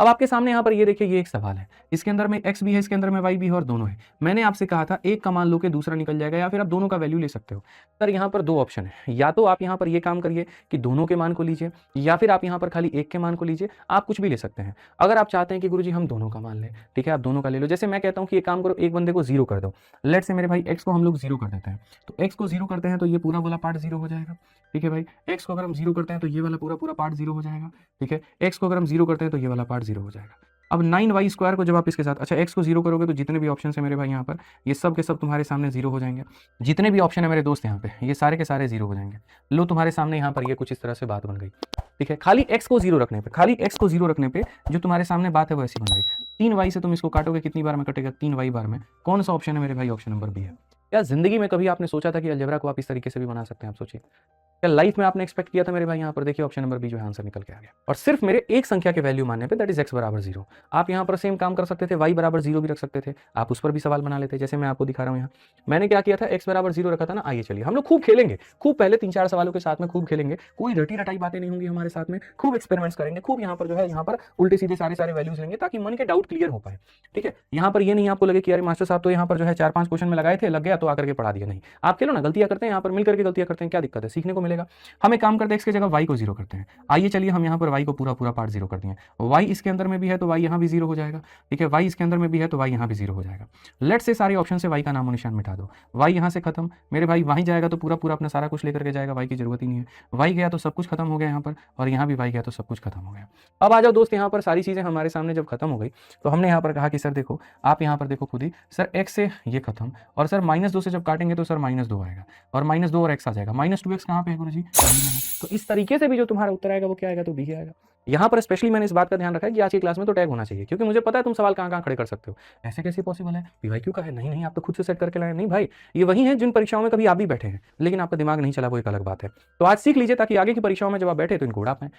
अब आपके सामने यहाँ पर ये देखिए, ये एक सवाल है, इसके अंदर में x भी है, इसके अंदर में y भी है और दोनों है। मैंने आपसे कहा था एक का मान लो कि दूसरा निकल जाएगा, या फिर आप दोनों का वैल्यू ले सकते हो। सर यहाँ पर दो ऑप्शन है, या तो आप यहाँ पर ये काम करिए कि दोनों के मान को लीजिए, या फिर आप यहाँ पर खाली एक के मान को लीजिए। आप कुछ भी ले सकते हैं। अगर आप चाहते हैं कि गुरुजी हम दोनों का मान लें, ठीक है, आप दोनों का ले लो। जैसे मैं कहता हूँ कि एक काम करो, एक बंदे को जीरो कर दो। लेट से मेरे भाई x को हम लोग जीरो कर देते हैं, तो x को जीरो करते हैं तो ये पूरा वाला पार्ट जीरो हो जाएगा। ठीक है भाई, x को अगर हम जीरो करते हैं तो ये वाला पूरा पूरा पार्ट जीरो हो जाएगा। ठीक है, x को अगर हम जीरो करते हैं तो ये वाला पार्ट जीरो हो जाएगा। अब 9y² को जब आप इसके साथ, अच्छा x को जीरो करोगे तो जितने भी ऑप्शन है मेरे भाई यहाँ पर, ये सब के सब तुम्हारे सामने जीरो हो जाएंगे। जितने भी ऑप्शन है मेरे दोस्त यहाँ पे, ये सारे के सारे जीरो हो जाएंगे। लो तुम्हारे सामने यहाँ पर ये कुछ इस तरह से बात बन गई। ठीक है, खाली x को जीरो रखने पे, खाली x को जीरो रखने पे जो तुम्हारे सामने बात है वो ऐसी बन गई। 3y से तुम इसको काटोगे, कितनी बार में कटेगा? 3y बार में। कौन सा ऑप्शन है मेरे भाई? ऑप्शन नंबर बी है। क्या जिंदगी में कभी आपने सोचा था कि अलजेब्रा को आप इस तरीके से भी बना सकते हैं? आप सोचिए, क्या लाइफ में आपने एक्सपेक्ट किया था मेरे भाई? यहाँ पर देखिए ऑप्शन नंबर बी जो है आंसर निकल के आ गया, और सिर्फ मेरे एक संख्या के वैल्यू मानने पे, दैट इज x बराबर 0। आप यहाँ पर सेम काम कर सकते थे, y बराबर 0 भी रख सकते थे, आप उस पर भी सवाल बना लेते। जैसे मैं आपको दिखा रहा हूँ यहाँ, मैंने क्या किया था, x बराबर 0 रखा था ना। आइए चलिए हम लोग खूब खेलेंगे, खूब पहले 3-4 सवालों के साथ में खूब खेलेंगे, कोई रटी रटाई बातें नहीं होंगी हमारे साथ में, खूब एक्सपेरिमेंट्स करेंगे, खूब यहाँ पर जो है यहाँ पर उल्टे सीधे सारे सारे वैल्यूज लेंगे ताकि मन के डाउट क्लियर हो पाए। ठीक है, यहाँ पर ये नहीं आपको लगे कि अरे मास्टर साहब तो यहाँ पर जो है 4-5 क्वेश्चन में लगाए थे, लग गया तो आकर के पढ़ा दिया। नहीं, आप खेलो ना, गलतियां करते हैं यहाँ पर, मिल करके गलतियां करते हैं, क्या दिक्कत है? सीखने को मिलेगा। हम एक काम करते हैं, x की जगह y को जीरो करते हैं। आइए चलिए हम यहाँ पर y को पूरा पूरा पार्ट जीरो कर दिए। y इसके अंदर में भी है तो y यहाँ भी जीरो हो जाएगा। ठीक है, y इसके अंदर में भी है तो y यहाँ भी जीरो हो जाएगा। लेट से सारे ऑप्शन से y का नामो निशान मिटा दो, y यहाँ से खत्म। मेरे भाई वहीं जाएगा तो पूरा पूरा अपना सारा कुछ लेकर के जाएगा, y की जरूरत ही नहीं है। y गया तो सब कुछ खत्म हो गया यहाँ पर, और यहाँ भी y गया तो सब कुछ खत्म हो गया। अब आ जाओ दोस्त, यहाँ पर सारी चीजें हमारे सामने जब खत्म हो गई तो हमने यहाँ पर कहा कि सर देखो, आप यहाँ पर देखो खुद ही, सर x से ये खत्म, और सर -2 से जब काटेंगे तो सर -2 आएगा, और -2 और x आ जाएगा। -2x कहाँ पे है गुरुजी? तो इस तरीके से भी जो तुम्हारा उत्तर आएगा वो क्या आएगा? तो बी आएगा। यहाँ पर स्पेशली मैंने इस बात का ध्यान रखा है कि आज की क्लास में तो टैग होना चाहिए, क्योंकि मुझे पता है तुम सवाल कहाँ कहाँ खड़े कर सकते हो। ऐसे कैसे पॉसिबल है? पीवाईक्यू का है? नहीं नहीं, आप तो खुद से सेट करके लाए। नहीं भाई, ये वही है जिन परीक्षाओं में कभी आप भी बैठे हैं, लेकिन आपका दिमाग नहीं चला, वो एक अलग बात है। तो आज सीख लीजिए ताकि आगे की परीक्षाओं में जब आप बैठे तो इनको उड़ा पाए।